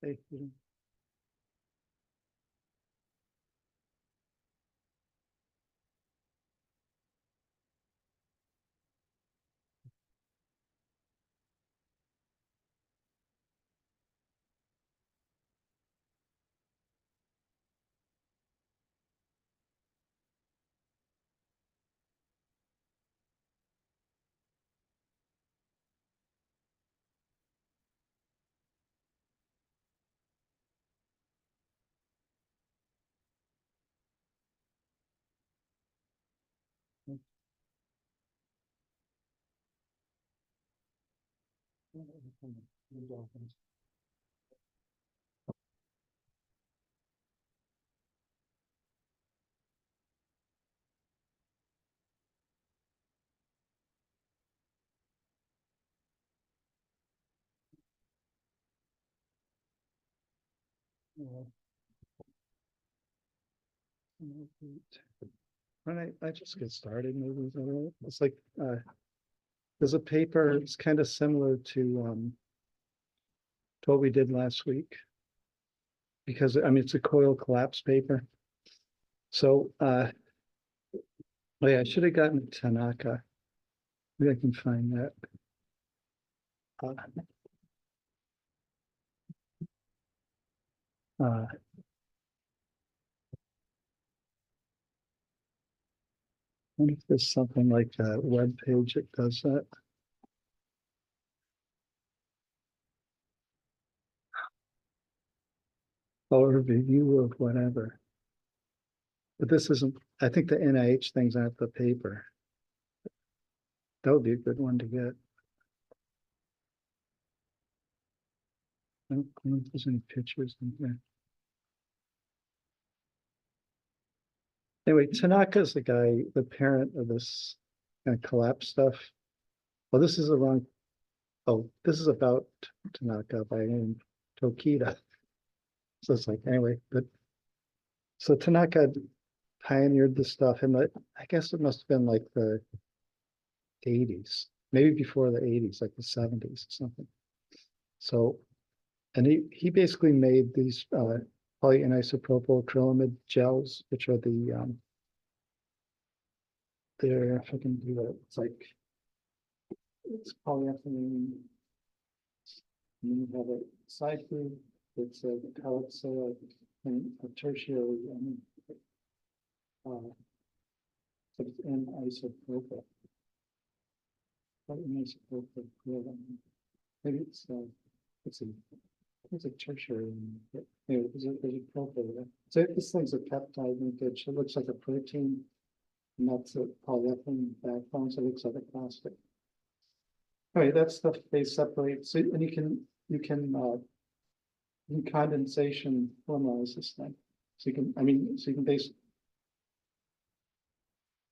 Hey, when I just get started, maybe is that all right? It's like there's a paper. It's kind of similar to what we did last week because I mean it's a coil collapse paper. So oh yeah, I should have gotten Tanaka. Maybe I can find that. Uh, uh, I wonder if there's something like a web page that does that. Or a review of whatever. But this isn't, I think the NIH thing's not the paper. That would be a good one to get. I don't know if there's any pictures in here. Anyway, Tanaka's the guy, the parent of this kind of collapse stuff. Well, this is the wrong. Oh, this is about Tanaka by name Tokita. So it's like, anyway, but so Tanaka pioneered this stuff, and I guess it must have been like the 80s, maybe before the 80s, like the 70s or something. So, and he basically made these polyanisopropyl acrylamide gels, which are they're, if I can do that, it's like, it's polyethylene. And then you have a side group, it's a hydroxide and a tertiary, uh, so it's N isopropyl. Isopropyl. Maybe it's a tertiary. Anyway, there's a propyl there. So this thing's a peptide linkage. It looks like a protein, and that's a polyethylene backbone, so it looks like a plastic. All right, that stuff they separate. So and you can in condensation polymerize this thing. So you can, I mean, so you can basically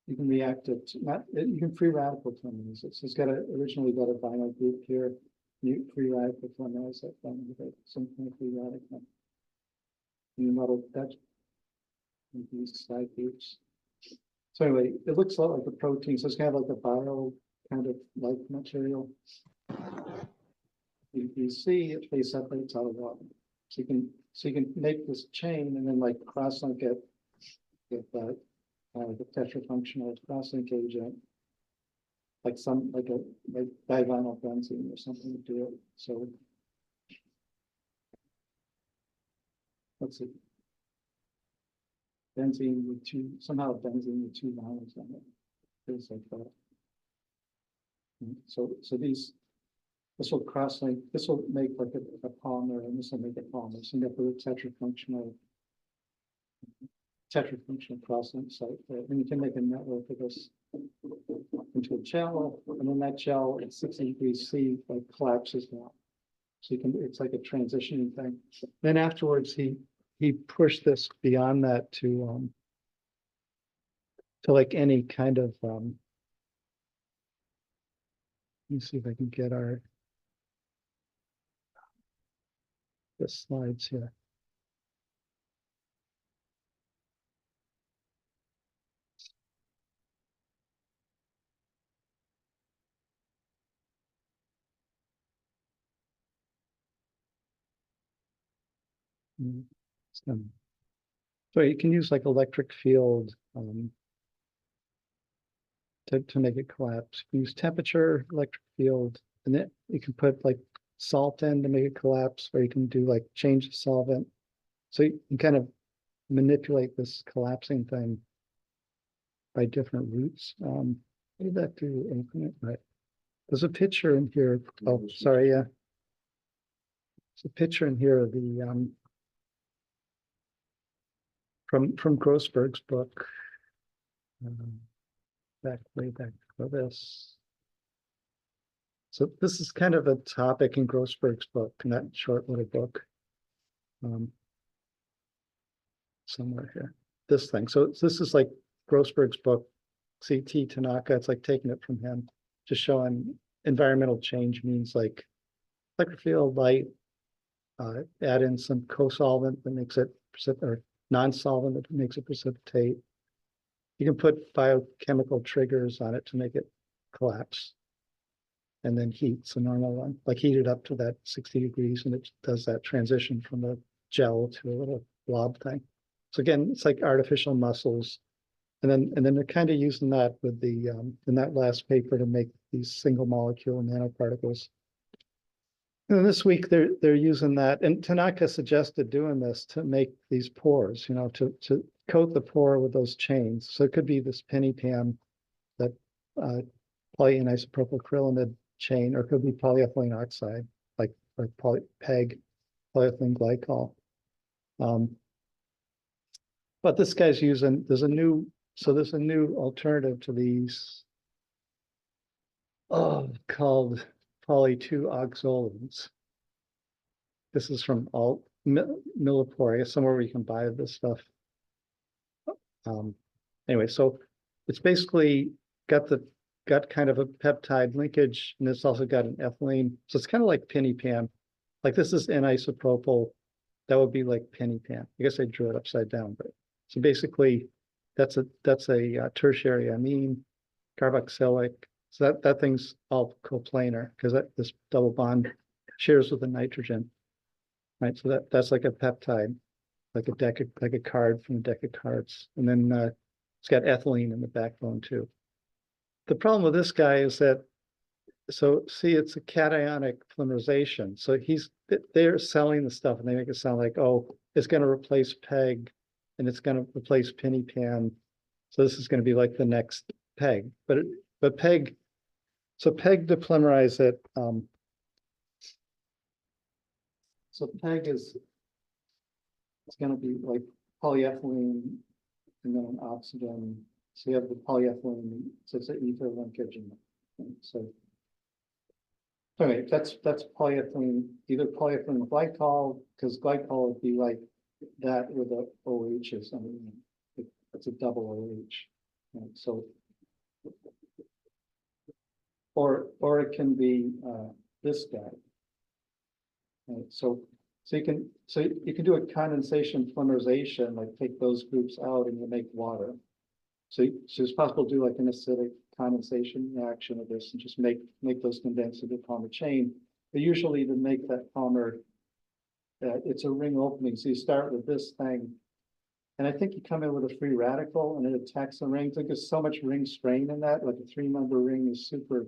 you can react it, not you can free radical polymerize it. So it's got originally got a vinyl group here. You free radical polymerize that thing with some kind of free radical. You model that these side groups. So anyway, it looks a lot like a protein. So it's kind of like a bio kind of like material. You see it, they separates out of water. So you can make this chain and then like cross-link it with the tetrafunctional cross-link agent, like divinyl benzene or something to do it. So let's see, benzene with benzene with two vinyls on it. Things like that. So this will cross-link, this will make like a polymer, and this will make a polymer. So you have a tetrafunctional cross-link site there. And you can make a network of this into a gel, and then that gel at 60 degrees C like collapses down. So you can, it's like a transitioning thing. Then afterwards, he pushed this beyond that to like any kind of let me see if I can get the slides here. So you can use like electric field to make it collapse. You can use temperature, electric field, and then you can put like salt in to make it collapse, or you can do like change the solvent. So you can kind of manipulate this collapsing thing by different routes. What did that do? Infinite, right? There's a picture in here. Oh, sorry, yeah. There's a picture in here of the from Grossberg's book. Way back for this. So this is kind of a topic in Grossberg's book, in that short little book. Somewhere here, this thing. So this is like Grossberg's book, CT Tanaka. It's like taking it from him, just showing environmental change means like electric field, light, add in some co-solvent that makes it or non-solvent that makes it precipitate. You can put biochemical triggers on it to make it collapse. And then heat's a normal one, like heat it up to that 60 degrees and it does that transition from a gel to a little blob thing. So again, it's like artificial muscles. And then they're kind of using that with the in that last paper to make these single molecule nanoparticles. And then this week they're using that, and Tanaka suggested doing this to make these pores, you know, to coat the pore with those chains. So it could be this penny pan, that polyisopropyl chain, or it could be polyethylene oxide, like or PEG, polyethylene glycol. But this guy's using, there's a new alternative to these, called poly-2-oxolines. This is from Milliporia, somewhere where you can buy this stuff. Anyway, so it's basically got kind of a peptide linkage, and it's also got an ethylene. So it's kind of like penny pan. Like this is N-isopropyl. That would be like penny pan. I guess I drew it upside down, but so basically that's a tertiary amine, carboxylic. So that thing's all coplanar because this double bond shares with the nitrogen, right? So that's like a peptide, like a card from a deck of cards, and then it's got ethylene in the backbone too. The problem with this guy is that, so see, it's a cationic polymerization. So they're selling the stuff and they make it sound like, oh, it's going to replace PEG and it's going to replace penny pan. So this is going to be like the next PEG, but PEG. So PEG to polymerize it. So PEG it's going to be like polyethylene and then an oxygen. So you have the polyethylene, so it's an ether linkage. So anyway, that's polyethylene, either polyethylene glycol, because glycol would be like that with the OHs. I mean, it's a double OH. Right? So, or it can be this guy. Right? So you can do a condensation polymerization, like take those groups out and you make water. So it's possible to do like an acidic condensation reaction of this and just make those condense into polymer chain. But usually to make that polymer, it's a ring opening. So you start with this thing, and I think you come in with a free radical and it attacks the rings. Like there's so much ring strain in that, like a 3-member ring is super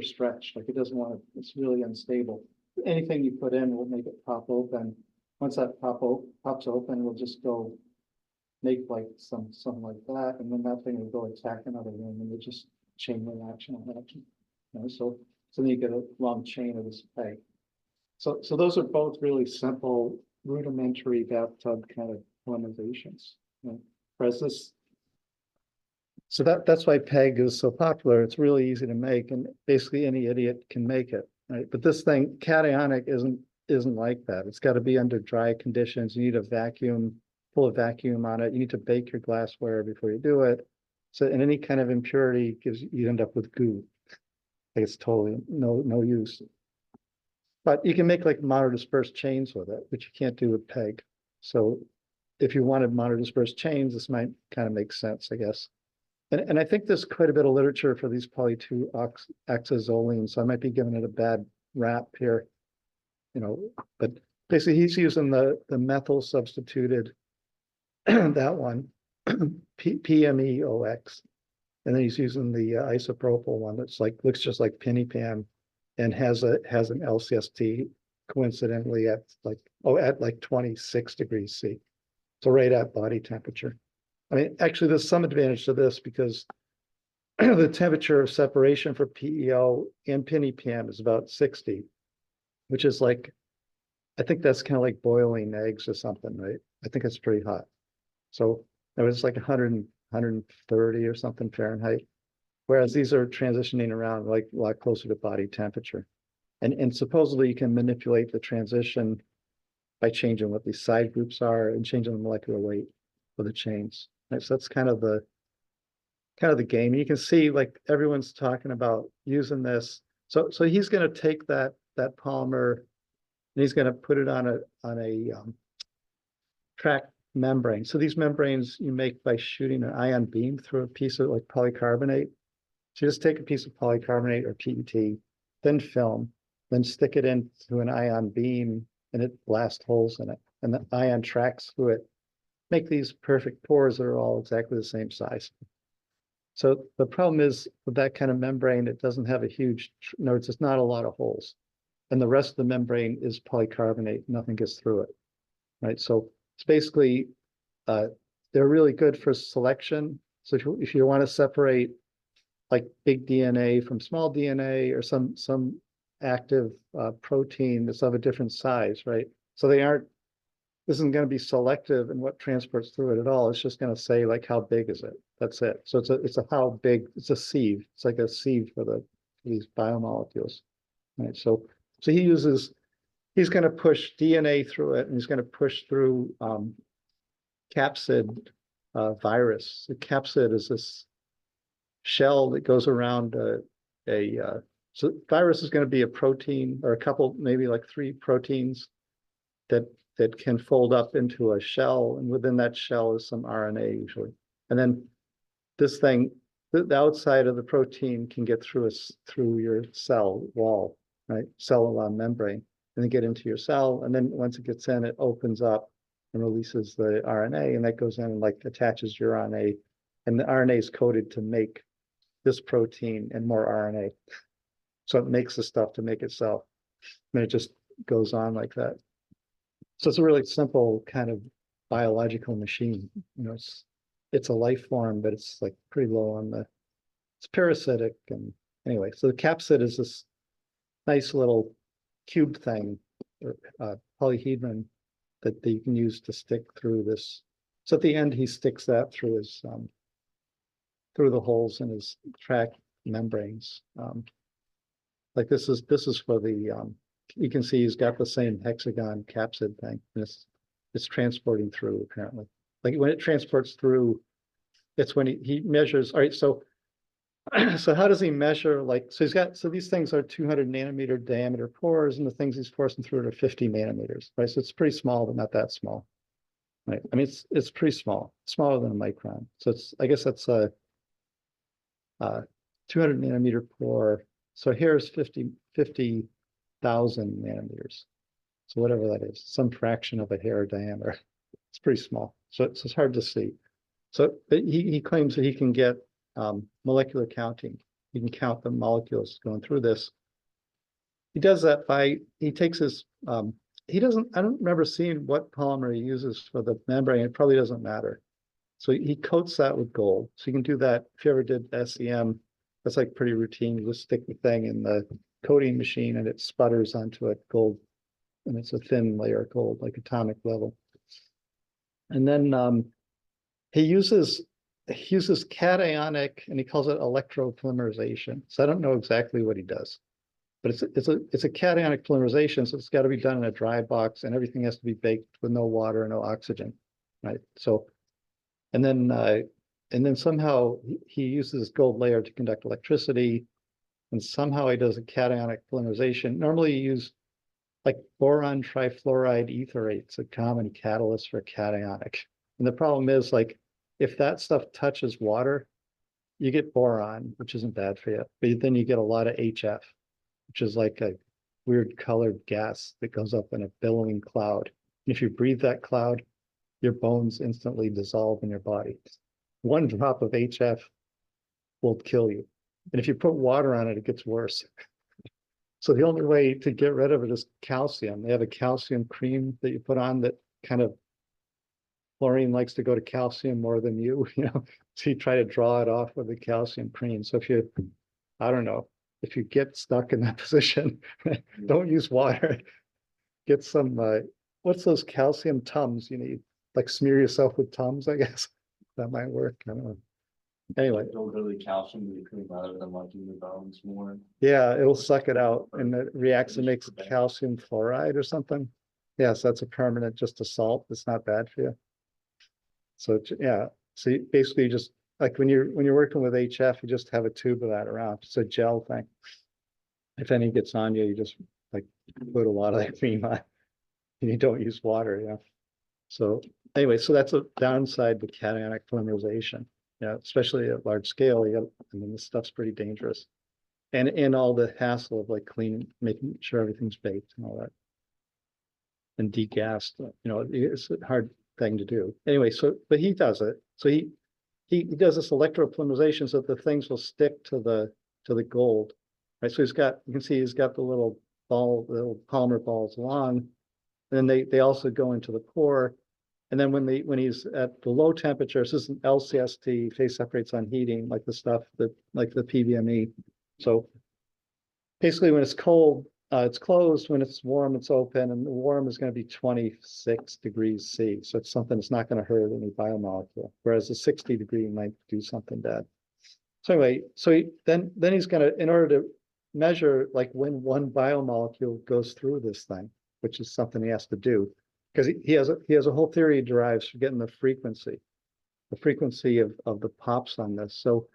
stretched. Like it doesn't want to, it's really unstable. Anything you put in will make it pop open. Once that pops open, we'll just go make like something like that, and then that thing will go attack another ring, and it's just chain reaction. You know, so then you get a long chain of this PEG. So those are both really simple, rudimentary bathtub kind of polymerizations. You know, whereas this, so that's why PEG is so popular. It's really easy to make, and basically any idiot can make it. Right? But this thing, cationic, isn't like that. It's got to be under dry conditions. You need a vacuum. Pull a vacuum on it. You need to bake your glassware before you do it. So, and any kind of impurity you end up with goo. Like it's totally no use. But you can make like monodispersed chains with it, which you can't do with PEG. So if you wanted monodispersed chains, this might kind of make sense, I guess. And I think there's quite a bit of literature for these poly-2-oxazolines, so I might be giving it a bad rap here, you know, but basically he's using the methyl substituted, that one, PMEOX. And then he's using the isopropyl one that's like, looks just like PiniPam and has an LCST coincidentally at like 26 degrees C. So right at body temperature. I mean, actually there's some advantage to this because the temperature of separation for PEO and PiniPam is about 60, which is like, I think that's kind of like boiling eggs or something, right? I think it's pretty hot. So it was like 100, 130 or something Fahrenheit. Whereas these are transitioning around like a lot closer to body temperature. And supposedly you can manipulate the transition by changing what these side groups are and changing the molecular weight of the chains. Right? So that's kind of the game. And you can see like everyone's talking about using this. So he's going to take that polymer and he's going to put it on a track membrane. So these membranes you make by shooting an ion beam through a piece of like polycarbonate. So you just take a piece of polycarbonate or PET, then film, then stick it into an ion beam and it blasts holes in it. And the ion tracks through it, make these perfect pores that are all exactly the same size. So the problem is with that kind of membrane, it doesn't have a huge, no, it's just not a lot of holes. And the rest of the membrane is polycarbonate, nothing gets through it, right? So it's basically, they're really good for selection. So if you want to separate like big DNA from small DNA or some active protein that's of a different size, right? So this isn't going to be selective in what transports through it at all. It's just going to say like, how big is it? That's it. So it's a how big, it's a sieve. It's like a sieve for these biomolecules, right? So he's going to push DNA through it and he's going to push through capsid virus. The capsid is this shell that goes around so virus is going to be a protein or a couple, maybe like 3 proteins that can fold up into a shell, and within that shell is some RNA usually. And then this thing, the outside of the protein can get through your cell wall, right? Cellular membrane, and then get into your cell. And then once it gets in, it opens up and releases the RNA, and that goes in and like attaches your RNA, and the RNA is coded to make this protein and more RNA. So it makes the stuff to make itself. And it just goes on like that. So it's a really simple kind of biological machine. You know, it's a life form, but it's like pretty low on it's parasitic. And anyway, so the capsid is this nice little cube thing, or polyhedron that you can use to stick through this. So at the end, he sticks that through his through the holes in his track membranes. Like this is for the you can see he's got the same hexagon capsid thing. And it's transporting through apparently. Like when it transports through, it's when he measures. All right, so how does he measure? Like, so these things are 200 nanometer diameter pores, and the things he's forcing through it are 50 nanometers, right? So it's pretty small, but not that small, right? I mean, it's pretty small, smaller than a micron. So I guess that's a 200 nanometer pore. So here's 50,000 nanometers. So whatever that is, some fraction of a hair diameter. It's pretty small. So it's hard to see. So he claims that he can get molecular counting. He can count the molecules going through this. He does that he takes his, I don't remember seeing what polymer he uses for the membrane. It probably doesn't matter. So he coats that with gold. So you can do that if you ever did SEM. That's like pretty routine. You just stick the thing in the coating machine and it sputters onto it gold. And it's a thin layer of gold, like atomic level. And then he uses cationic, and he calls it electropolymerization. So I don't know exactly what he does, but it's a cationic polymerization. So it's got to be done in a dry box, and everything has to be baked with no water, no oxygen, right? So, and then somehow he uses gold layer to conduct electricity, and somehow he does a cationic polymerization. Normally you use like boron trifluoride etherate's a common catalyst for cationic. And the problem is, like, if that stuff touches water, you get boron, which isn't bad for you, but then you get a lot of HF, which is like weird colored gas that goes up in a billowing cloud. And if you breathe that cloud, your bones instantly dissolve in your body. One drop of HF will kill you. And if you put water on it, it gets worse. So the only way to get rid of it is calcium. They have a calcium cream that you put on that kind of chlorine likes to go to calcium more than you, So you try to draw it off with the calcium cream. So if you, I don't know, if you get stuck in that position, don't use water. Get some, what's those calcium Tums you need? Like smear yourself with Tums, I guess. That might work. I don't know. Anyway. Don't really calcium in the cream rather than liking the bones more. Yeah, it'll suck it out and it reacts and makes calcium fluoride or something. Yes, that's a permanent, just a salt. It's not bad for you. So yeah, so you basically just like when you're working with HF, you just have a tube of that around. It's a gel thing. If any gets on you, you just like put a lot of that cream on and you don't use water. Yeah. So anyway, so that's a downside to cationic polymerization. Yeah, especially at large scale. I mean, this stuff's pretty dangerous. And all the hassle of like cleaning, making sure everything's baked and all that. And degassed, it's a hard thing to do. Anyway, but he does it. So he does this electropolymerization so that the things will stick to the gold. Right. So you can see he's got the little polymer balls along. And then they also go into the core. And then when he's at the low temperatures, this is an LCST, phase separates on heating, like the stuff that like the PBME. So basically when it's cold, it's closed. When it's warm, it's open, and the warm is going to be 26 degrees C. So it's something that's not going to hurt any biomolecule, whereas a 60 degree might do something bad. So anyway, then he's going to, in order to measure like when one biomolecule goes through this thing, which is something he has to do, because he has a whole theory he derives for getting the frequency of the pops on this. So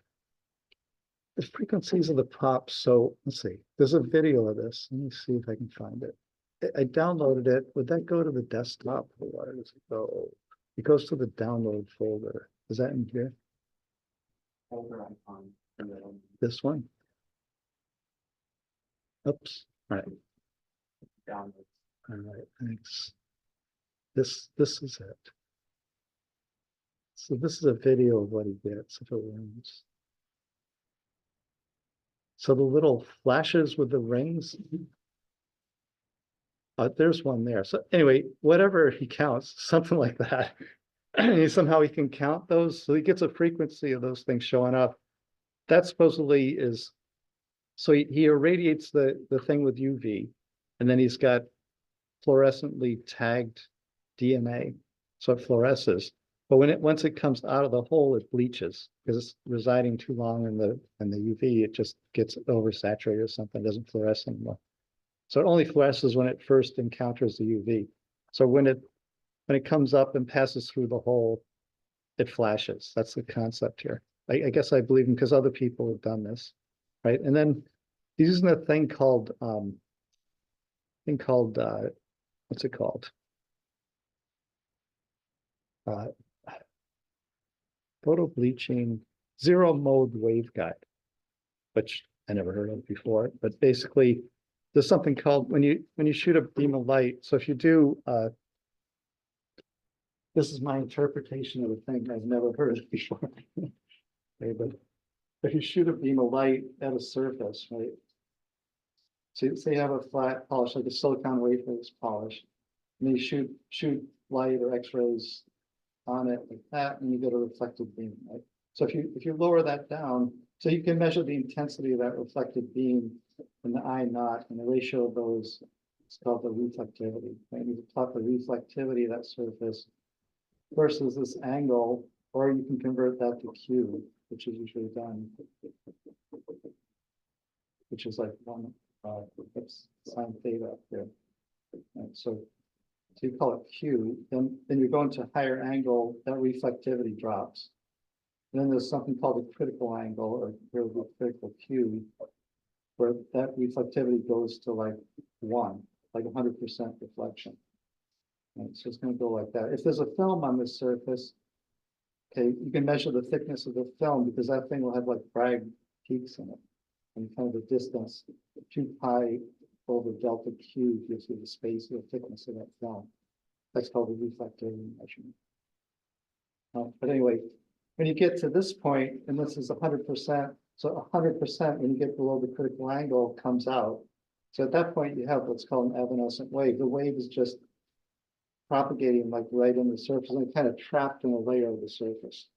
the frequencies of the pops. So let's see, there's a video of this. Let me see if I can find it. I downloaded it. Would that go to the desktop or where does it go? It goes to the download folder. Is that in here? Folder icon. This one? Oops. All right. Download. All right, thanks. This is it. So this is a video of what he gets if it runs. So the little flashes with the rings, there's one there. So anyway, whatever he counts, something like that. Somehow he can count those. So he gets a frequency of those things showing up. That supposedly is, so he irradiates the thing with UV, and then he's got fluorescently tagged DNA. So it fluoresces. But once it comes out of the hole, it bleaches because it's residing too long in the UV. It just gets oversaturated or something, doesn't fluoresce anymore. So it only fluoresces when it first encounters the UV. So when it comes up and passes through the hole, it flashes. That's the concept here. I guess I believe him because other people have done this, right? And then he's using a thing called what's it called? Photo bleaching zero mode waveguide, which I never heard of before. But basically, there's something called when you shoot a beam of light. So if you do, this is my interpretation of a thing I've never heard of before. Okay, but if you shoot a beam of light at a surface, right? So say you have a flat polish, like a silicon wafer is polished, and you shoot light or X-rays on it like that, and you get a reflected beam, right? So if you lower that down, so you can measure the intensity of that reflected beam in the I naught, and the ratio of those is called the reflectivity. Right? You plot the reflectivity of that surface versus this angle, or you can convert that to Q, which is usually done, which is like one, that's sine theta up there. Right? So you call it Q, then you're going to higher angle, that reflectivity drops. And then there's something called a critical angle, or critical Q, where that reflectivity goes to like 1, like 100% reflection. Right? So it's going to go like that. If there's a film on this surface, okay, you can measure the thickness of the film because that thing will have like Bragg peaks in it. And kind of the distance, 2 pi over delta Q gives you the space or thickness of that film. That's called the reflectivity measurement. But anyway, when you get to this point, and this is 100%, so 100% when you get below the critical angle comes out. So at that point, you have what's called an evanescent wave. The wave is just propagating like right in the surface and kind of trapped in a layer of the surface.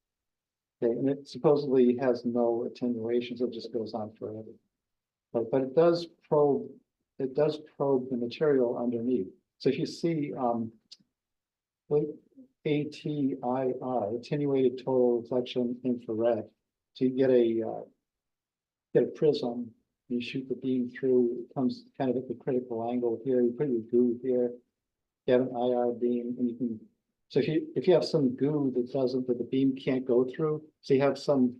Okay, and it supposedly has no attenuation, so it just goes on forever. But it does probe the material underneath. So if you see ATIR, attenuated total reflection infrared, so you get a prism, you shoot the beam through, it comes kind of at the critical angle here, you put your goo here, you have an IR beam, and you can, so if you have some goo that the beam can't go through, so you have some,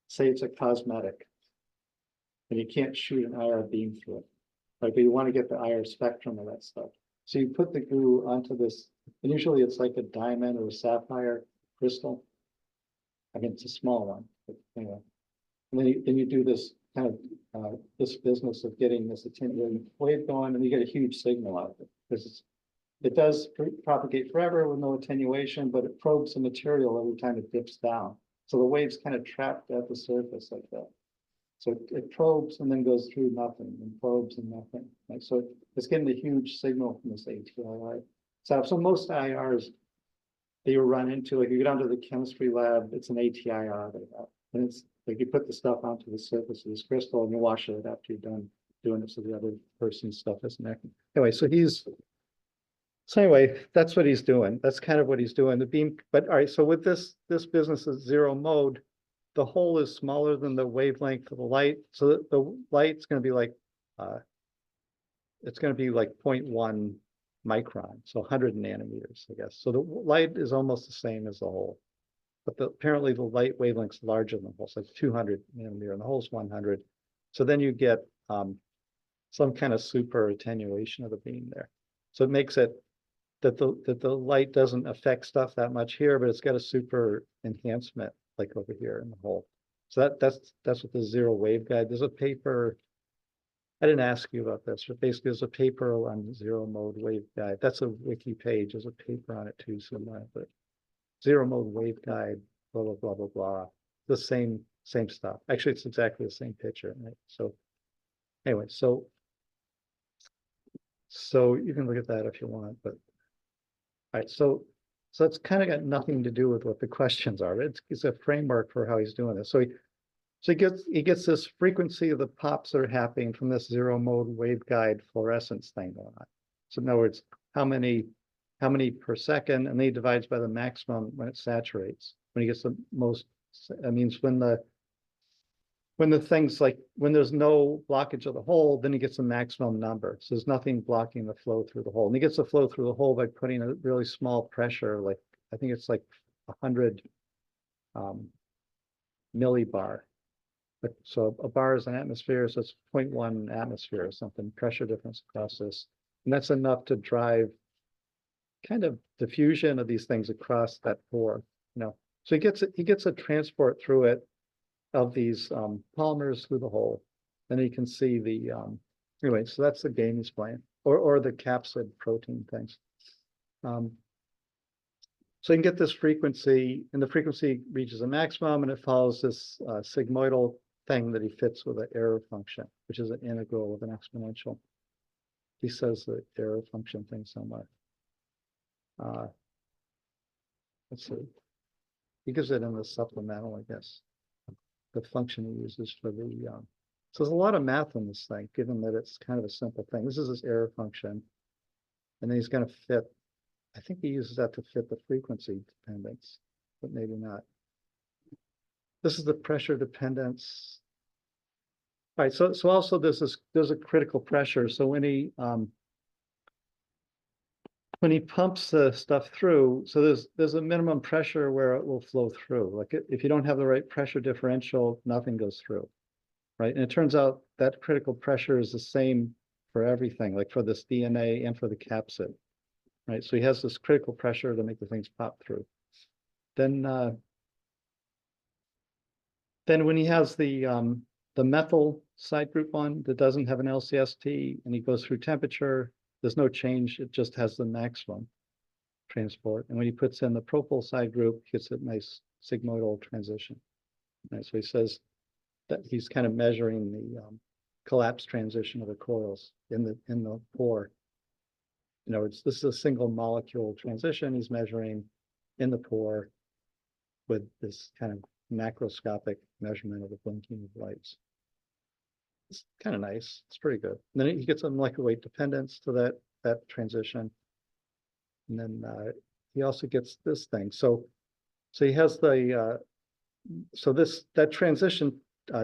say it's a cosmetic, and you can't shoot an IR beam through it, right? But you want to get the IR spectrum of that stuff. So you put the goo onto this, and usually it's like a diamond or a sapphire crystal. I mean, it's a small one, but anyway. And then you do this kind of this business of getting this attenuated wave going, and you get a huge signal out of it because it does propagate forever with no attenuation, but it probes the material every time it dips down. So the wave's kind of trapped at the surface like that. So it probes and then goes through nothing, and probes and nothing. Right? So it's getting a huge signal from this ATIR. So most IRs that you run into, like you go down to the chemistry lab, it's an ATIR they have. And it's like you put the stuff onto the surface of this crystal and you wash it after you're done doing it so the other person's stuff isn't acting. Anyway, so anyway, that's what he's doing. That's kind of what he's doing. The beam, but all right, so with this business is zero mode, the hole is smaller than the wavelength of the light. So the light's going to be like, it's going to be like 0.1 micron, so 100 nanometers, I guess. So the light is almost the same as the hole. But apparently the light wavelength's larger than the hole, so it's 200 nanometer, and the hole's 100. So then you get some kind of super attenuation of the beam there. So it makes it that the light doesn't affect stuff that much here, but it's got a super enhancement like over here in the hole. So that's what the zero waveguide. There's a paper. I didn't ask you about this, but basically there's a paper on zero mode waveguide. That's a wiki page. There's a paper on it too somewhere, but zero mode waveguide, blah blah blah blah blah. The same stuff. Actually, it's exactly the same picture. Right? So anyway, so you can look at that if you want, but all right, so it's kind of got nothing to do with what the questions are. It's a framework for how he's doing this. So he gets this frequency of the pops that are happening from this zero mode waveguide fluorescence thing going on. So in other words, how many per second, and then he divides by the maximum when it saturates. When he gets the most, that means when the things like when there's no blockage of the hole, then he gets a maximum number. So there's nothing blocking the flow through the hole. And he gets the flow through the hole by putting a really small pressure, like I think it's like 100 millibar. But so a bar is an atmosphere, so it's 0.1 atmosphere or something, pressure difference across this. And that's enough to drive kind of diffusion of these things across that pore, So he gets a transport through it of these polymers through the hole. Then you can see the anyway, so that's the game he's playing, or the capsid protein things. So you can get this frequency, and the frequency reaches a maximum, and it follows this sigmoidal thing that he fits with an error function, which is an integral with an exponential. He says the error function thing somewhere. Let's see. He gives it in the supplemental, I guess. The function he uses for the so there's a lot of math in this thing, given that it's kind of a simple thing. This is his error function, and then he's going to fit. I think he uses that to fit the frequency dependence, but maybe not. This is the pressure dependence. All right, so also there's a critical pressure. So when he pumps the stuff through, so there's a minimum pressure where it will flow through. Like if you don't have the right pressure differential, nothing goes through, right? And it turns out that critical pressure is the same for everything, like for this DNA and for the capsid, right? So he has this critical pressure to make the things pop through. Then when he has the the methyl side group one that doesn't have an LCST and he goes through temperature, there's no change. It just has the maximum transport. And when he puts in the propyl side group, he gets a nice sigmoidal transition. Right, so he says that he's kind of measuring the collapse transition of the coils in the pore. In other words, this is a single molecule transition he's measuring in the pore with this kind of macroscopic measurement of the blinking of lights. It's kind of nice. It's pretty good. And then he gets a molecular weight dependence to that transition. And then he also gets this thing. So he has the that transition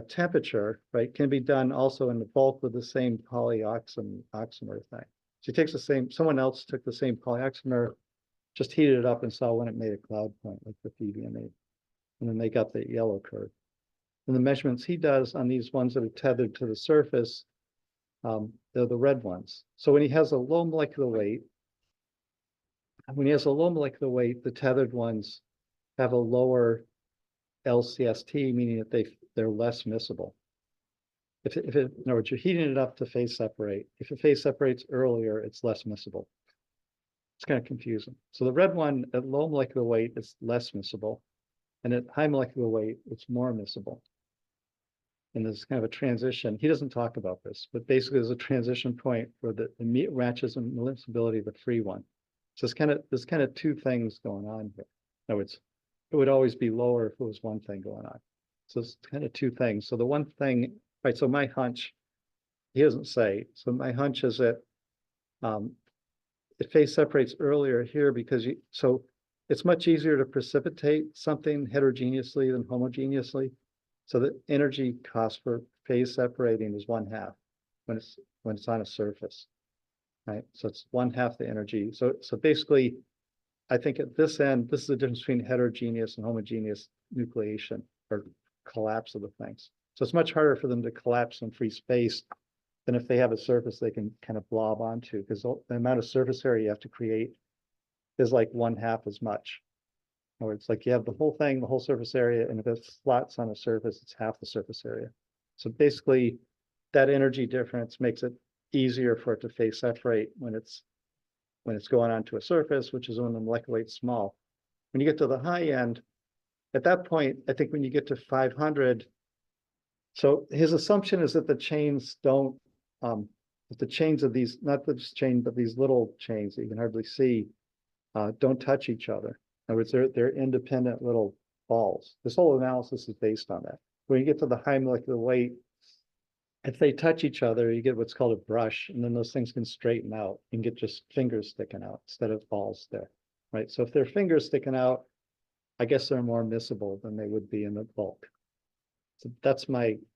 temperature, right, can be done also in the bulk with the same polyoximer thing. So he takes someone else took the same polyoximer, just heated it up and saw when it made a cloud point, like the PVMA. And then they got the yellow curve. And the measurements he does on these ones that are tethered to the surface, they're the red ones. So when he has a low molecular weight, the tethered ones have a lower LCST, meaning that they're less miscible. In other words, you're heating it up to phase separate. If it phase separates earlier, it's less miscible. It's kind of confusing. So the red one at low molecular weight is less miscible, and at high molecular weight, it's more miscible. And there's kind of a transition. He doesn't talk about this, but basically there's a transition point where the matches and miscibility of the free one. So there's kind of two things going on here. In other words, it would always be lower if it was one thing going on. So it's kind of two things. So the one thing, right, so my hunch, he doesn't say, so my hunch is that it phase separates earlier here because so it's much easier to precipitate something heterogeneously than homogeneously. So the energy cost for phase separating is 1/2 when it's on a surface, right? So it's 1/2 the energy. So basically, I think at this end, this is the difference between heterogeneous and homogeneous nucleation or collapse of the things. So it's much harder for them to collapse in free space than if they have a surface they can kind of blob onto, because the amount of surface area you have to create is like 1/2 as much. Or it's like you have the whole thing, the whole surface area, and if it slots on a surface, it's half the surface area. So basically, that energy difference makes it easier for it to phase separate when it's going onto a surface, which is when the molecular weight's small. When you get to the high end, at that point, I think when you get to 500, so his assumption is that the chains don't, that the chains of these, not this chain, but these little chains that you can hardly see, don't touch each other. In other words, they're independent little balls. This whole analysis is based on that. When you get to the high molecular weight, if they touch each other, you get what's called a brush, and then those things can straighten out. You can get just fingers sticking out instead of balls there, right? So if their fingers sticking out, I guess they're more miscible than they would be in the bulk. So that's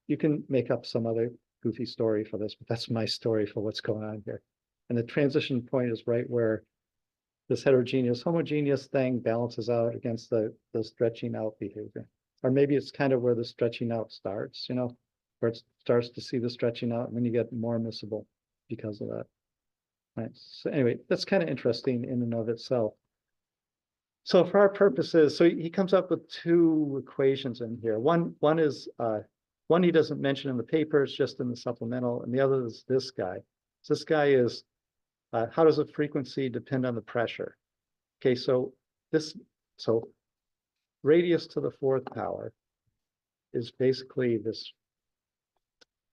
you can make up some other goofy story for this, but that's my story for what's going on here. And the transition point is right where this heterogeneous, homogeneous thing balances out against the stretching out behavior. Or maybe it's kind of where the stretching out starts, where it starts to see the stretching out, and then you get more miscible because of that. Right. So anyway, that's kind of interesting in and of itself. So for our purposes, so he comes up with two equations in here. One is one he doesn't mention in the paper, it's just in the supplemental, and the other is this guy. So this guy is how does the frequency depend on the pressure? Okay, so radius to the 4th power is basically this.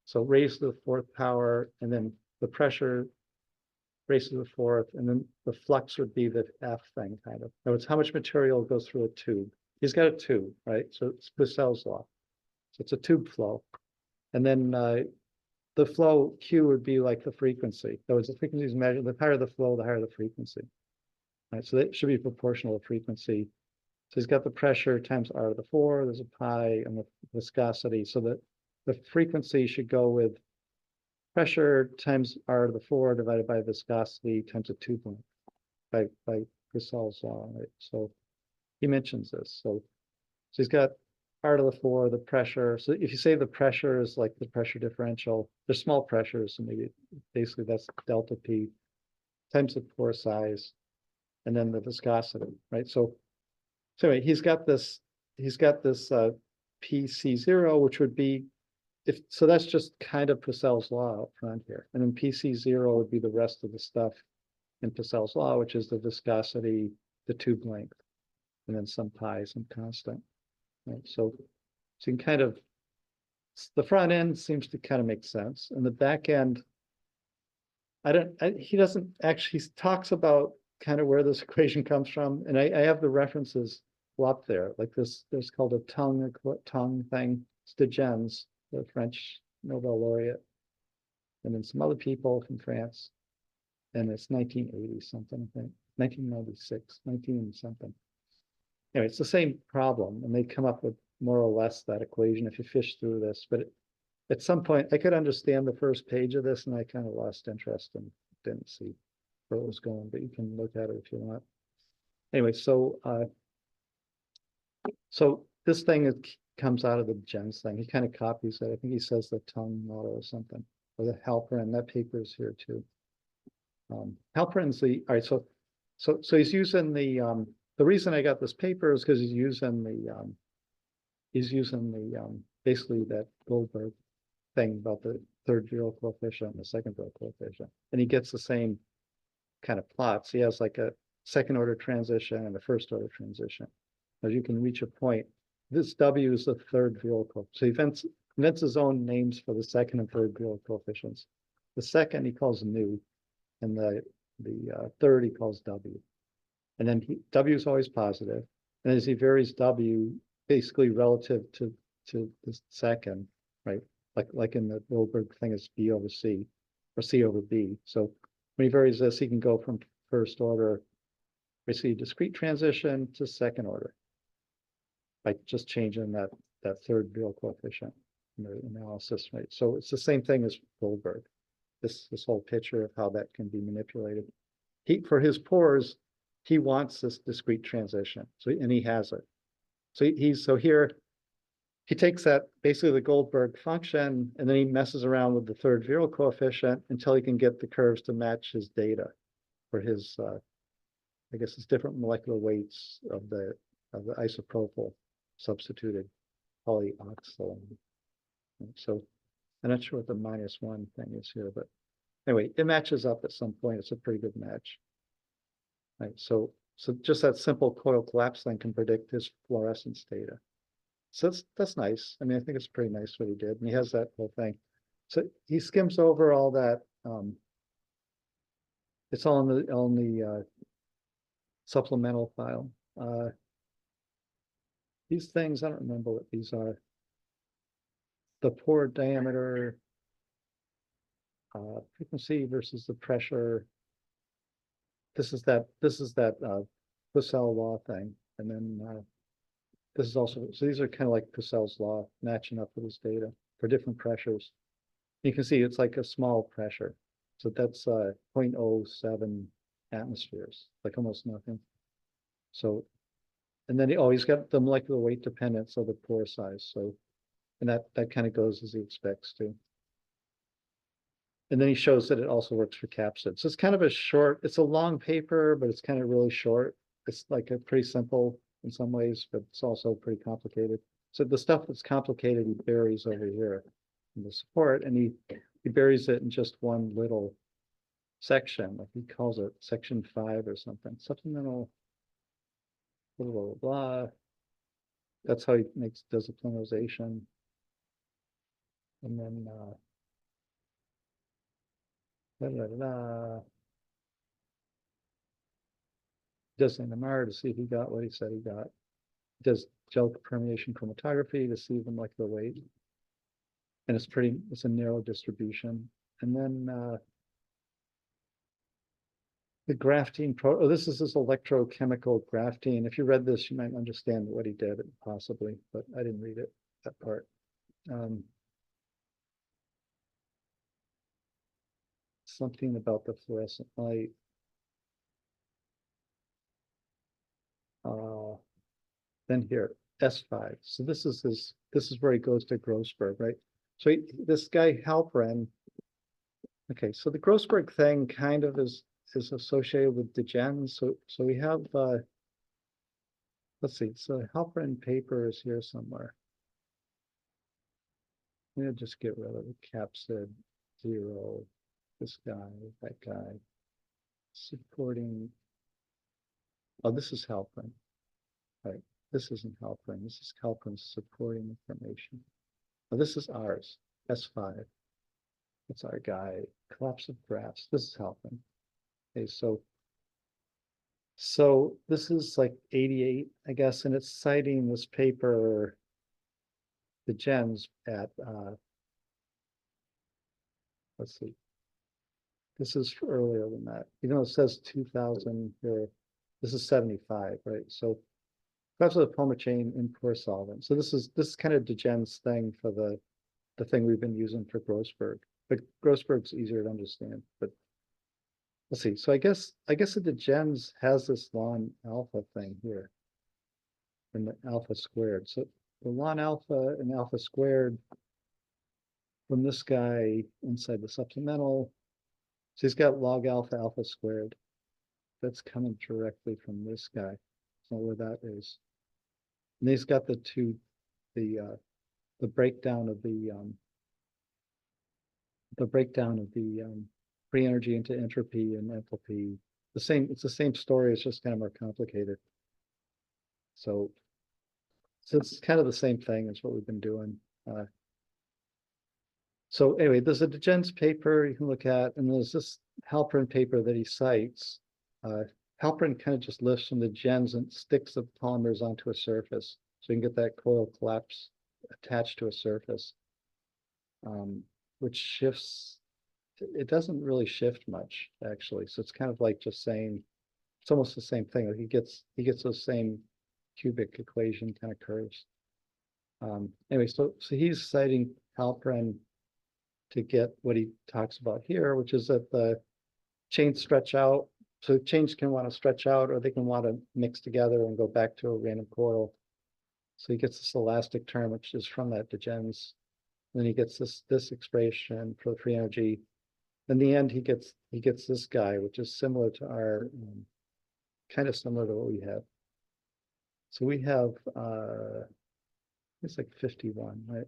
So radius to the 4th power, and then the pressure raised to the 4th, and then the flux would be the F thing, kind of. Now, it's how much material goes through a tube. He's got a tube, right? So it's Pucel's law. So it's a tube flow. And then the flow Q would be like the frequency. So as the frequency is measured, the higher the flow, the higher the frequency. Right? So that should be proportional to frequency. So he's got the pressure times R to the 4, there's a pi, and the viscosity. So that the frequency should go with pressure times R to the 4 divided by viscosity times a tube length by Pucel's law, right? So he mentions this. So he's got R to the 4, the pressure. So if you say the pressure is like the pressure differential, there's small pressures, so maybe basically that's delta P times the pore size, and then the viscosity, right? So anyway, he's got this PC0, which would be, so that's just kind of Purcell's law up front here. And then PC0 would be the rest of the stuff in Purcell's law, which is the viscosity, the tube length, and then some pi, some constant. Right? So you can kind of, the front end seems to kind of make sense. And the back end, he doesn't actually, he talks about kind of where this equation comes from. And I have the references up there, like this, there's called a tongue thing. It's de Gennes, the French Nobel laureate. And then some other people from France. And it's 1980 something, I think, 1996, 19 something. Anyway, it's the same problem. And they come up with more or less that equation if you fish through this. But at some point, I could understand the first page of this, and I kind of lost interest and didn't see where it was going, but you can look at it if you want. Anyway, so this thing comes out of the Gennes thing. He kind of copies it. I think he says the tongue model or something, or the Halperin. That paper is here too. Halperin's the, all right, so he's using the reason I got this paper is because he's using the basically that Goldberg thing about the third virial coefficient and the second virial coefficient. And he gets the same kind of plots. He has like a second order transition and a first order transition. As you can reach a point, this W is the third virial coefficient. So he invents his own names for the second and third virial coefficients. The second he calls nu, and the third he calls W. And then W is always positive. And as he varies W basically relative to the second, right? Like in the Goldberg thing is B over C or C over B. So when he varies this, he can go from first order, basically discrete transition to second order by just changing that third virial coefficient in the analysis, right? So it's the same thing as Goldberg. This whole picture of how that can be manipulated. For his pores, he wants this discrete transition. And he has it. So here he takes that basically the Goldberg function, and then he messes around with the third virial coefficient until he can get the curves to match his data for his I guess it's different molecular weights of the isopropyl substituted polyoxyl. So I'm not sure what the -1 thing is here, but anyway, it matches up at some point. It's a pretty good match. Right. So just that simple coil collapse thing can predict his fluorescence data. So that's nice. I mean, I think it's pretty nice what he did. And he has that whole thing. So he skims over all that. It's all on the supplemental file. These things, I don't remember what these are. The pore diameter, frequency versus the pressure. This is that Purcell law thing. And then this is also, so these are kind of like Purcell's law matching up with his data for different pressures. You can see it's like a small pressure. So that's 0.07 atmospheres, like almost nothing. So, and then he's got the molecular weight dependence of the pore size. So, and that kind of goes as he expects to. And then he shows that it also works for capsid. So it's kind of it's a long paper, but it's kind of really short. It's like a pretty simple in some ways, but it's also pretty complicated. So the stuff that's complicated, he buries over here in the support, and he buries it in just one little section, like he calls it section 5 or something, supplemental, blah, blah, blah, blah. That's how he does the planarization. And then, does NMR to see if he got what he said he got. Does gel permeation chromatography to see the molecular weight. And it's a narrow distribution. And then the graphene this is this electrochemical graphene. If you read this, you might understand what he did, possibly, but I didn't read it, that part. Something about the fluorescent light. Then here, S5. So this is where he goes to Grossberg, right? So this guy Halperin. Okay, so the Grossberg thing kind of is associated with de Gennes. So we have let's see. So Halperin paper is here somewhere. I'm gonna just get rid of the capsid 0, this guy, that guy. Supporting. Oh, this is Halpern. Right. This isn't Halpern. This is Halpern's supporting information. Oh, this is ours. S5. That's our guy. Collapse of graphs. This is Halpern. Okay, so this is like 88, I guess, and it's citing this paper, the gens at let's see. This is earlier than that. It says 2000 here. This is 75, right? So that's a polymer chain in pore solvent. So this is kind of DeGen's thing for the thing we've been using for Grossberg. But Grossberg's easier to understand. But let's see. So I guess the DeGen's has this ln alpha thing here, and the alpha squared. So the ln alpha and alpha squared from this guy inside the supplemental. So he's got log alpha alpha squared. That's coming directly from this guy. So where that is. And he's got the breakdown of the free energy into entropy and enthalpy. It's the same story, it's just kind of more complicated. So it's kind of the same thing as what we've been doing. So anyway, there's a DeGen's paper you can look at, and there's this Halpern paper that he cites. Halpern kind of just lifts from the gens and sticks the polymers onto a surface. So you can get that coil collapse attached to a surface, which shifts. It doesn't really shift much, actually. So it's kind of like just saying, it's almost the same thing. Like he gets those same cubic equation kind of curves. Anyway, so he's citing Halpern to get what he talks about here, which is that the chains stretch out. So chains can want to stretch out, or they can want to mix together and go back to a random coil. So he gets this elastic term, which is from that DeGen's. Then he gets this expression for the free energy. In the end, he gets this guy, which is similar to our, kind of similar to what we have. So we have, it's like 51, right?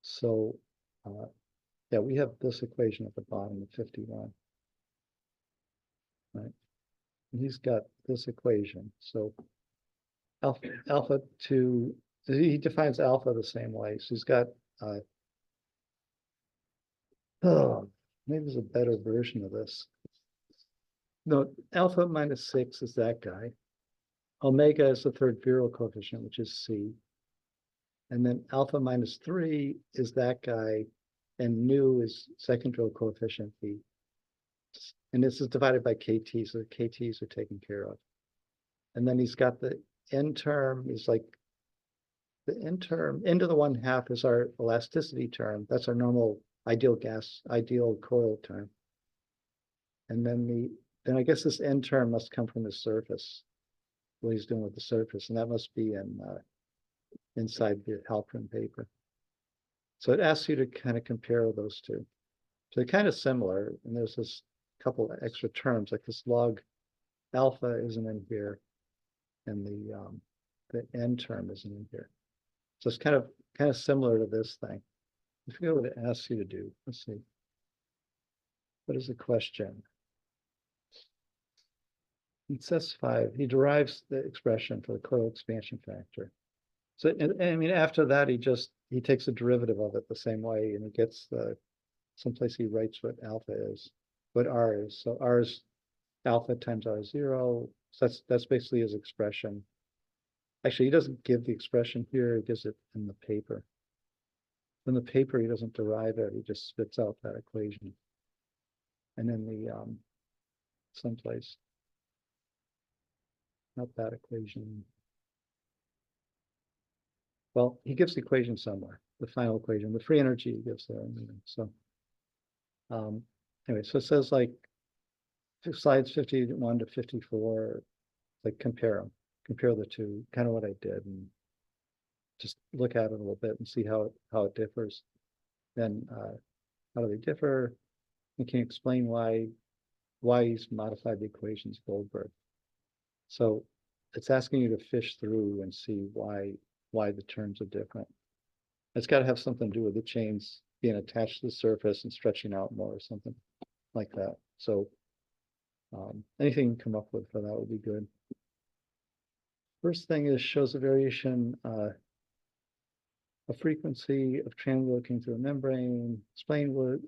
So, yeah, we have this equation at the bottom of 51, right? And he's got this equation. So alpha 2, he defines alpha the same way. So he's got, oh, maybe there's a better version of this. No, alpha minus 6 is that guy. Omega is the third virial coefficient, which is C. And then alpha minus 3 is that guy, and nu is second virial coefficient B. And this is divided by KT, so the KTs are taken care of. And then he's got the N term is like, the N term, n to the 1/2 is our elasticity term. That's our normal ideal coil term. And then I guess this N term must come from the surface, what he's doing with the surface, and that must be inside the Halpern paper. So it asks you to kind of compare those two. So they're kind of similar, and there's this couple of extra terms, like this log alpha isn't in here, and the N term isn't in here. So it's kind of similar to this thing. I forget what it asks you to do. Let's see. What is the question? It says 5. He derives the expression for the coil expansion factor. So, and I mean, after that, he takes a derivative of it the same way, and he gets someplace he writes what alpha is, what R is. So R is alpha times R0. So that's basically his expression. Actually, he doesn't give the expression here, he gives it in the paper. In the paper, he doesn't derive it, he just spits out that equation. And then someplace, not that equation. Well, he gives the equation somewhere, the final equation, the free energy he gives there. So anyway, so it says like slides 51 to 54, like compare the two, kind of what I did, and just look at it a little bit and see how it differs. Then how do they differ? And can you explain why he's modified the equations Goldberg? So it's asking you to fish through and see why the terms are different. It's got to have something to do with the chains being attached to the surface and stretching out more or something like that. So anything you can come up with for that would be good. First thing is shows a variation, a frequency of looking through a membrane. Explain where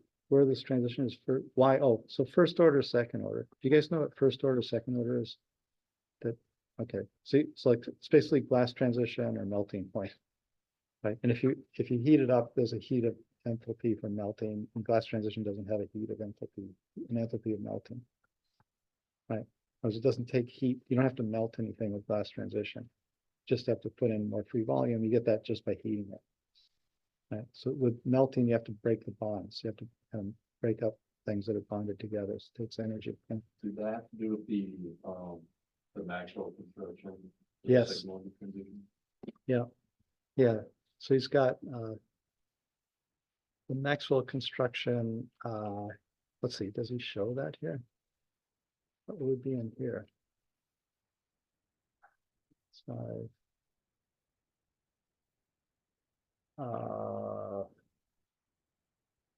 this transition is for why. Oh, so first order, second order. Do you guys know what first order, second order is? That okay. See, it's like it's basically glass transition or melting point. Right. And if you heat it up, there's a heat of enthalpy for melting, and glass transition doesn't have a heat of enthalpy, an enthalpy of melting. Right. Because it doesn't take heat. You don't have to melt anything with glass transition. Just have to put in more free volume. You get that just by heating it. Right. So with melting, you have to break the bonds. You have to kind of break up things that are bonded together. So it takes energy. And Do that have to do with the Maxwell construction? Yes. Signal transition? yeah. So he's got the Maxwell construction. Let's see, does he show that here? What would be in here? So,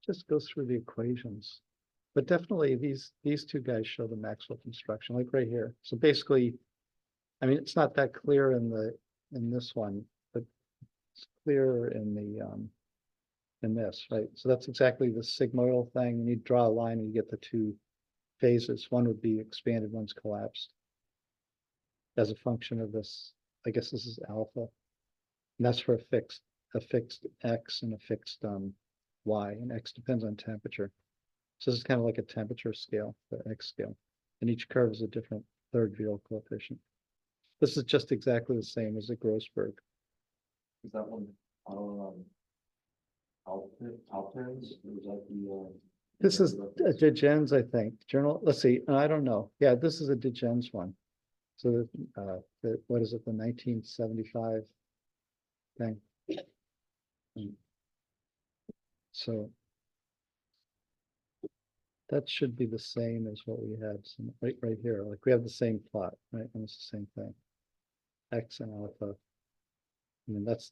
just go through the equations. But definitely these two guys show the Maxwell construction, like right here. So basically, I mean, it's not that clear in this one, but it's clear in this, right? So that's exactly the sigmoidal thing. You draw a line and you get the two phases. One would be expanded, one's collapsed as a function of this. I guess this is alpha. And that's for a fixed x and a fixed y, and x depends on temperature. So this is kind of like a temperature scale, the x scale. And each curve is a different third real coefficient. This is just exactly the same as the Grossberg. Is that one Alpins? Or is that the This is a Digens, I think. Journal, let's see, I don't know. Yeah, this is a Digens one. So what is it, the 1975 thing? So that should be the same as what we had right here. Like we have the same plot, right? And it's the same thing. X and alpha. I mean, that's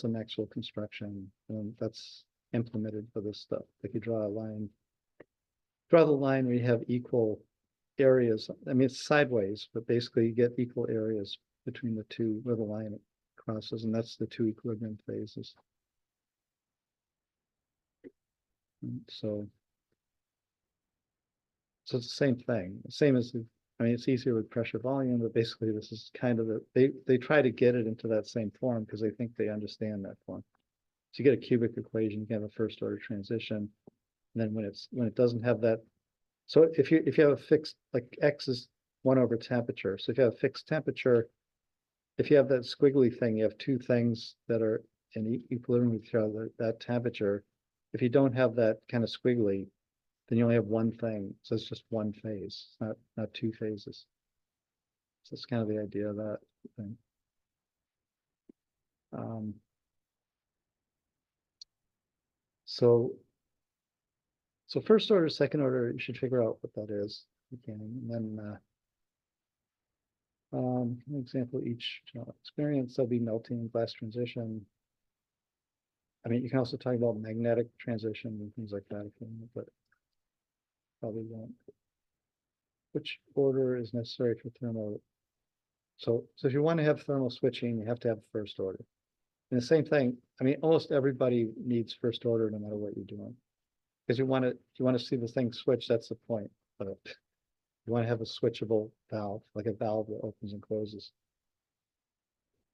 a Maxwell construction, and that's implemented for this stuff. Like you draw the line where you have equal areas. I mean, it's sideways, but basically you get equal areas between the two where the line crosses, and that's the two equilibrium phases. And so it's the same thing. Same as, I mean, it's easier with pressure volume, but basically this is kind of they try to get it into that same form because they think they understand that form. So you get a cubic equation, you can have a first order transition. And then when it doesn't have that, so if you have a fixed, like x is 1 over temperature. So if you have a fixed temperature, if you have that squiggly thing, you have two things that are in equilibrium with each other, that temperature. If you don't have that kind of squiggly, then you only have one thing. So it's just one phase, not two phases. So that's kind of the idea of that thing. So first order, second order, you should figure out what that is. And then an example each experience, there'll be melting and glass transition. I mean, you can also talk about magnetic transition and things like that, but probably won't. Which order is necessary for thermal? So if you want to have thermal switching, you have to have first order. And the same thing, I mean, almost everybody needs first order no matter what you're doing. Because you want to see the thing switch, that's the point of it. You want to have a switchable valve, like a valve that opens and closes.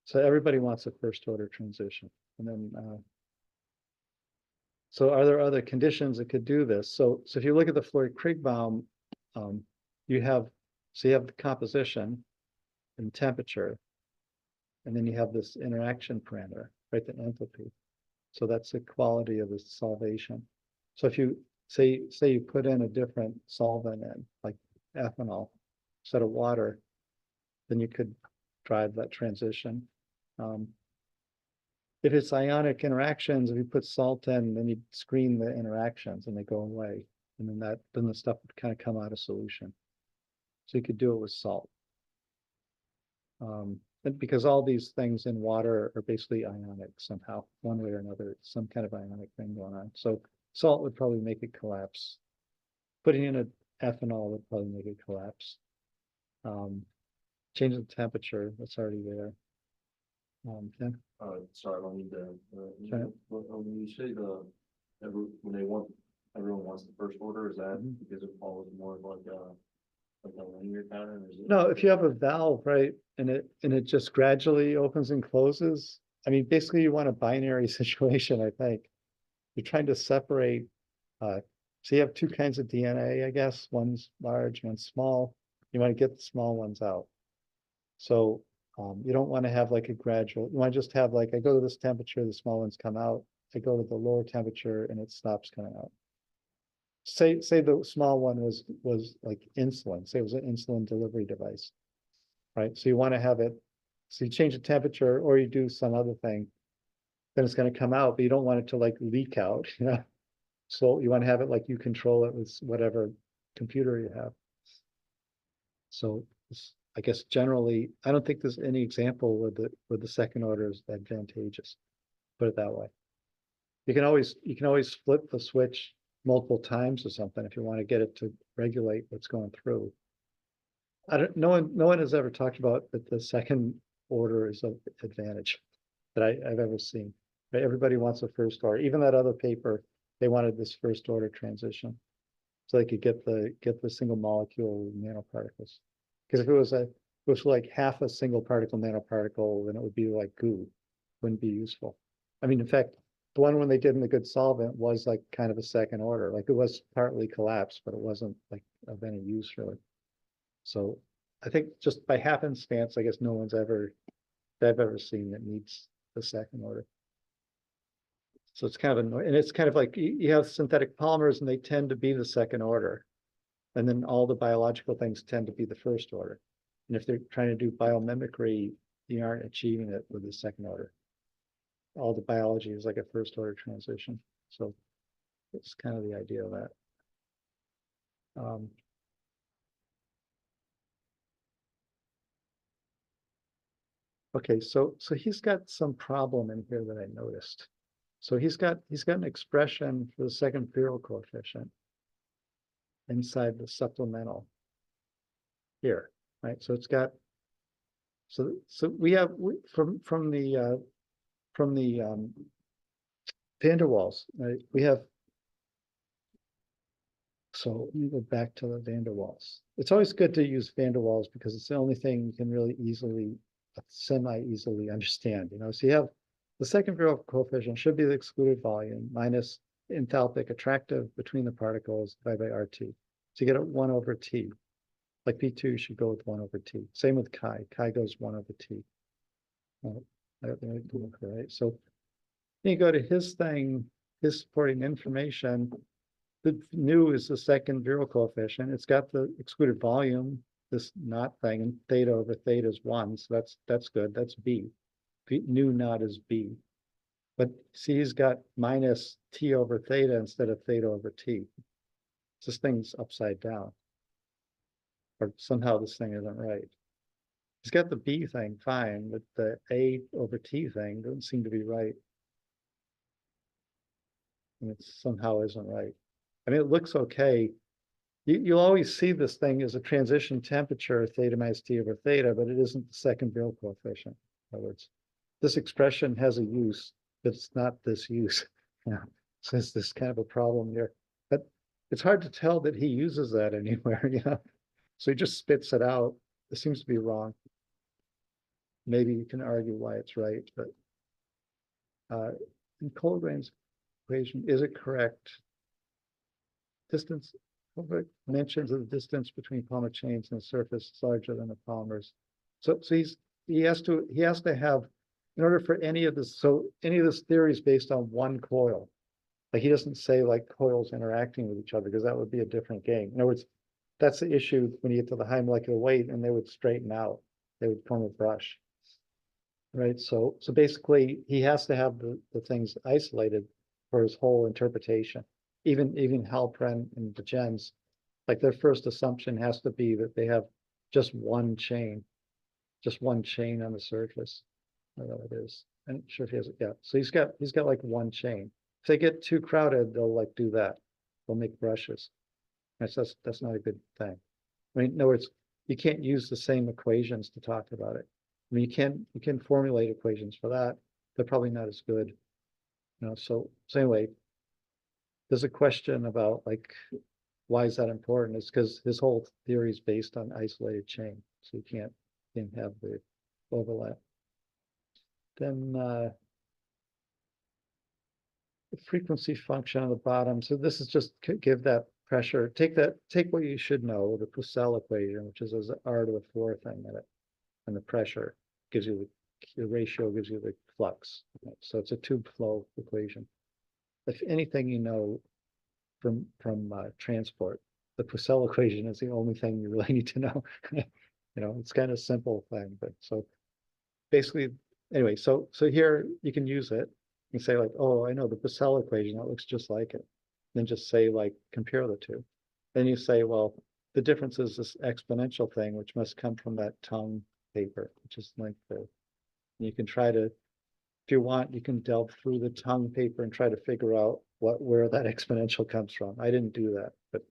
So everybody wants a first order transition. And then, so are there other conditions that could do this? So if you look at the Floyd-Kriegbaum, you have the composition and temperature, and then you have this interaction parameter, right, the enthalpy. So that's the quality of the solvation. So if you say you put in a different solvent in, like ethanol instead of water, then you could drive that transition. If it's ionic interactions, if you put salt in, then you screen the interactions and they go away. And then the stuff would kind of come out of solution. So you could do it with salt. because all these things in water are basically ionic somehow, one way or another, some kind of ionic thing going on. So salt would probably make it collapse. Putting in a ethanol would probably make it collapse. Changing the temperature, that's already there. Yeah. Sorry, I don't need to, Sure. when you say when they want, everyone wants the first order, is that Mhm. because it follows more of like a linear pattern, or is it? No, if you have a valve, right, and it just gradually opens and closes, I mean, basically you want a binary situation, I think. You're trying to separate, so you have two kinds of DNA, I guess, one's large, one's small. You want to get the small ones out. So you don't want to have like a gradual, you want to just have like, I go to this temperature, the small ones come out. I go to the lower temperature and it stops coming out. Say the small one was like insulin, say it was an insulin delivery device, right? So you want to have it, so you change the temperature or you do some other thing, then it's going to come out, but you don't want it to like leak out, you know? So you want to have it like you control it with whatever computer you have. So I guess generally, I don't think there's any example where the second order is advantageous. Put it that way. You can always flip the switch multiple times or something if you want to get it to regulate what's going through. No one has ever talked about that the second order is an advantage that I've ever seen. Right? Everybody wants a first order. Even that other paper, they wanted this first order transition. So they could get the single molecule nanoparticles. Because if it was like half a single particle nanoparticle, then it would be like goo. Wouldn't be useful. I mean, in fact, the one when they did in the good solvent was like kind of a second order. Like it was partly collapsed, but it wasn't like of any use really. So I think just by happenstance, I guess no one's ever that I've ever seen that needs the second order. So it's kind of annoying. And it's kind of like you have synthetic polymers and they tend to be the second order. And then all the biological things tend to be the first order. And if they're trying to do biomimicry, you aren't achieving it with the second order. All the biology is like a first order transition. So it's kind of the idea of that. Okay, so he's got some problem in here that I noticed. So he's got an expression for the second Imperial coefficient inside the supplemental here, right? So it's got so we have from the van der Waals, right? We have so let me go back to the van der Waals. It's always good to use van der Waals because it's the only thing you can really semi-easily understand. You know, so you have the second Imperial coefficient should be the excluded volume minus enthalpic attractive between the particles divided by RT. So you get a 1 over T. Like P2 should go with 1 over T. Same with chi. Chi goes 1 over T. Right. So then you go to his thing, his supporting information. The nu is the second Imperial coefficient. It's got the excluded volume, this not thing, and theta over theta is 1. So that's good. That's B. Nu not is B. But see, he's got minus T over theta instead of theta over T. This thing's upside down. Or somehow this thing isn't right. He's got the B thing fine, but the A over T thing doesn't seem to be right. And it somehow isn't right. I mean, it looks okay. You'll always see this thing as a transition temperature, theta minus T over theta, but it isn't the second Bill coefficient. In other words, this expression has a use, but it's not this use. Yeah. So it's this kind of a problem here. But it's hard to tell that he uses that anywhere, you know. So he just spits it out. It seems to be wrong. Maybe you can argue why it's right, but in Colgrane's equation, is it correct? Distance, mentions of the distance between polymer chains and the surface is larger than the polymers. So he has to have, in order for any of this, so any of this theory is based on one coil. Like he doesn't say like coils interacting with each other because that would be a different game. In other words, that's the issue when you get to the high molecular weight and they would straighten out. They would form a brush. Right. So basically he has to have the things isolated for his whole interpretation. Even Halpern and the gens, like their first assumption has to be that they have just one chain. just one chain on the surface. I don't know what it is. I'm not sure if he has it. Yeah. So he's got like one chain. If they get too crowded, they'll like do that. They'll make brushes. That's not a good thing. I mean, in other words, you can't use the same equations to talk about it. I mean, you can formulate equations for that. They're probably not as good. So anyway, there's a question about like why is that important? It's because his whole theory is based on isolated chain, so you can't have the overlap. Then the frequency function on the bottom. So this is just give that pressure. Take what you should know, the Pucelle equation, which is as R to the fourth thing in it, and the pressure gives you the ratio gives you the flux. So it's a tube flow equation. If anything you know from transport, the Pucelle equation is the only thing you really need to know. It's kind of a simple thing, but so basically, anyway, so here you can use it and say like, oh, I know the Pucelle equation, that looks just like it. Then just say like, compare the two. Then you say, well, the difference is this exponential thing, which must come from that tongue paper, which is linked there. And you can try to, if you want, you can delve through the tongue paper and try to figure out where that exponential comes from. I didn't do that, but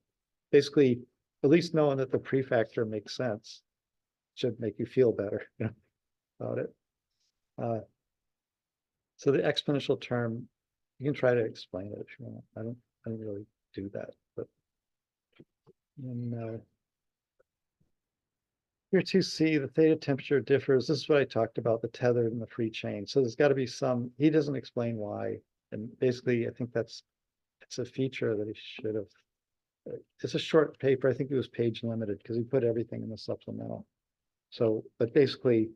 basically, at least knowing that the prefactor makes sense should make you feel better about it. So the exponential term, you can try to explain it if you want. I don't really do that, but here to see the theta temperature differs. This is what I talked about, the tethered and the free chain. So there's got to be some, he doesn't explain why. And basically, I think it's a feature that he should have. It's a short paper. I think it was page limited because he put everything in the supplemental. So, but basically,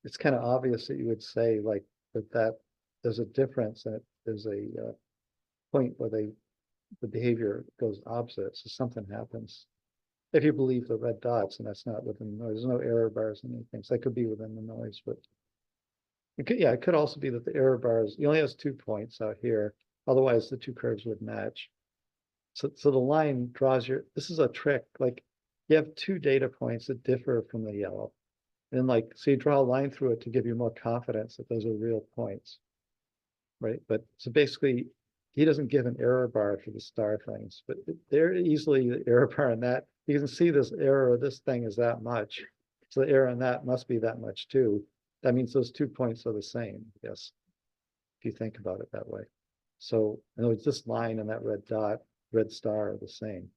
it's kind of obvious that you would say like that there's a difference, that there's a point where the behavior goes opposite. So something happens. If you believe the red dots, and that's not within the noise, there's no error bars and anything. So that could be within the noise, but it could also be that the error bars, he only has 2 points out here. Otherwise, the two curves would match. So the line draws this is a trick. Like you have 2 data points that differ from the yellow. And like, so you draw a line through it to give you more confidence that those are real points. Right. But so basically, he doesn't give an error bar for the star things, but they're easily the error bar in that. You can see this error of this thing is that much. So the error in that must be that much too. That means those 2 points are the same, yes, if you think about it that way. So in other words, this line and that red dot, red star are the same.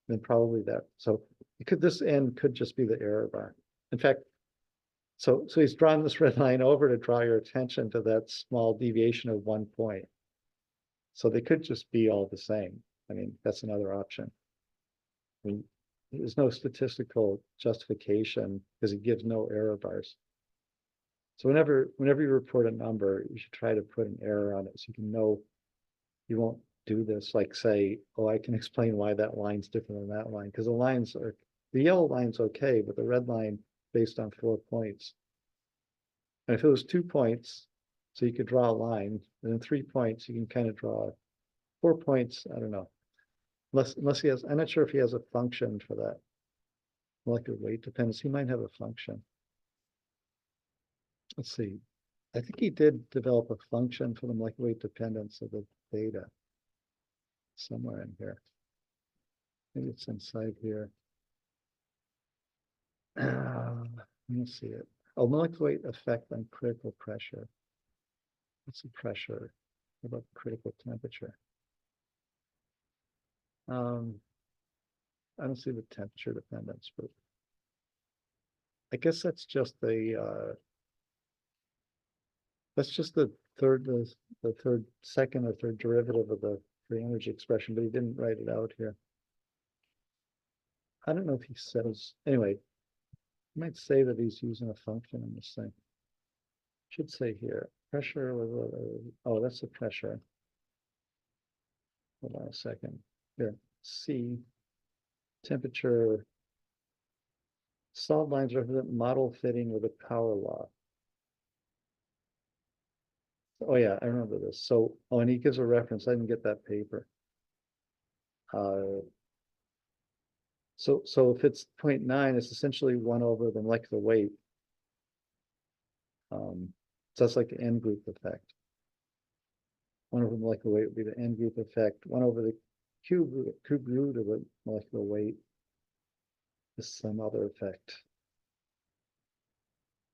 Then probably that. So this end could just be the error bar. In fact, so he's drawn this red line over to draw your attention to that small deviation of 1 point. So they could just be all the same. I mean, that's another option. I mean, there's no statistical justification because it gives no error bars. So whenever you report a number, you should try to put an error on it so you can know you won't do this. Like say, oh, I can explain why that line's different than that line, because the yellow line's okay, but the red line based on 4 points. And if it was 2 points, so you could draw a line, and then 3 points, you can kind of draw 4 points. I don't know. Unless he has, I'm not sure if he has a function for that. Molecular weight dependence. He might have a function. Let's see. I think he did develop a function for the molecular weight dependence of the theta somewhere in here. Maybe it's inside here. Let me see it. Oh, molecular weight effect on critical pressure. What's the pressure? What about critical temperature? I don't see the temperature dependence, but I guess that's just the second or third derivative of the free energy expression, but he didn't write it out here. I don't know if he says, anyway, he might say that he's using a function in this thing. Should say here, pressure, oh, that's the pressure. Hold on a second. Here, C, temperature, solid lines represent model fitting with a power law. Oh yeah, I remember this. So, oh, and he gives a reference. I didn't get that paper. So if it's 0.9, it's essentially 1 over the molecular weight. So that's like the N group effect. 1 over the molecular weight would be the N group effect. 1 over the cube root of the molecular weight is some other effect.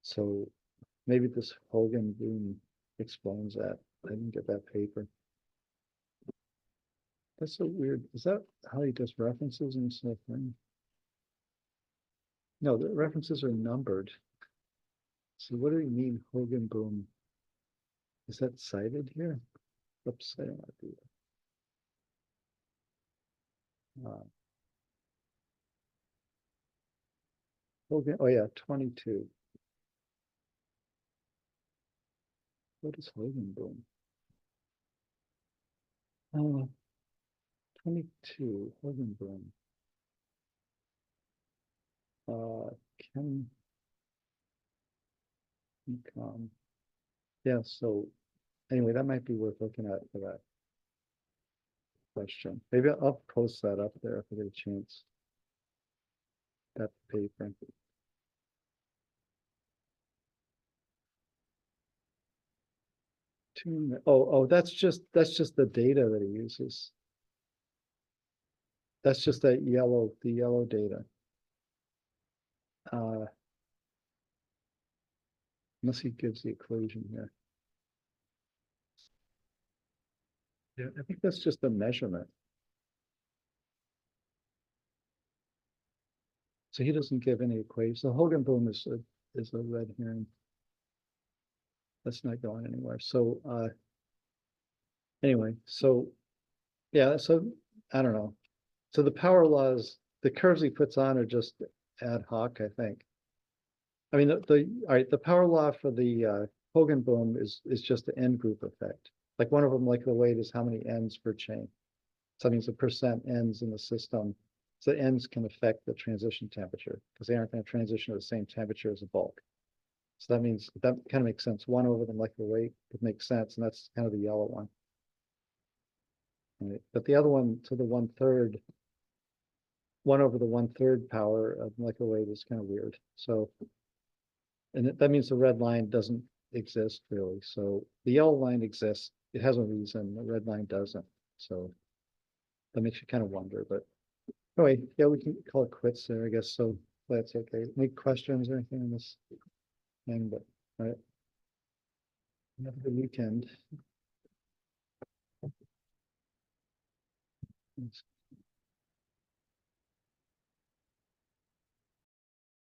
So maybe this Hogan boom explains that. I didn't get that paper. That's so weird. Is that how he does references and stuff? No, the references are numbered. So what do you mean Hogan boom? Is that cited here? Oops, I don't want to do that. Hogan, oh yeah, 22. What is Hogan boom? 22, Hogan boom. Can become. Yeah, so anyway, that might be worth looking at for that question. Maybe I'll post that up there if I get a chance. That paper. Oh, that's just the data that he uses. That's just that the yellow data. Unless he gives the equation here. Yeah, I think that's just a measurement. So he doesn't give any equation. So Hogan boom is a red herring. That's not going anywhere. So anyway, so yeah, so I don't know. So the power laws, the curves he puts on are just ad hoc, I think. I mean, all right, the power law for the Hogan boom is just the N group effect. Like 1 over molecular weight is how many N's per chain. So that means the percent N's in the system. So N's can affect the transition temperature because they aren't going to transition to the same temperature as a bulk. So that means that kind of makes sense. 1 over the molecular weight would make sense, and that's kind of the yellow one. Right. But the other one to the 1/3, 1 over the 1/3 power of molecular weight is kind of weird. So, and that means the red line doesn't exist really. So the yellow line exists. It has a reason. The red line doesn't. So that makes you kind of wonder. But anyway, yeah, we can call it quits there, I guess. So that's okay. Any questions or anything on this thing? But all right. Have a good weekend.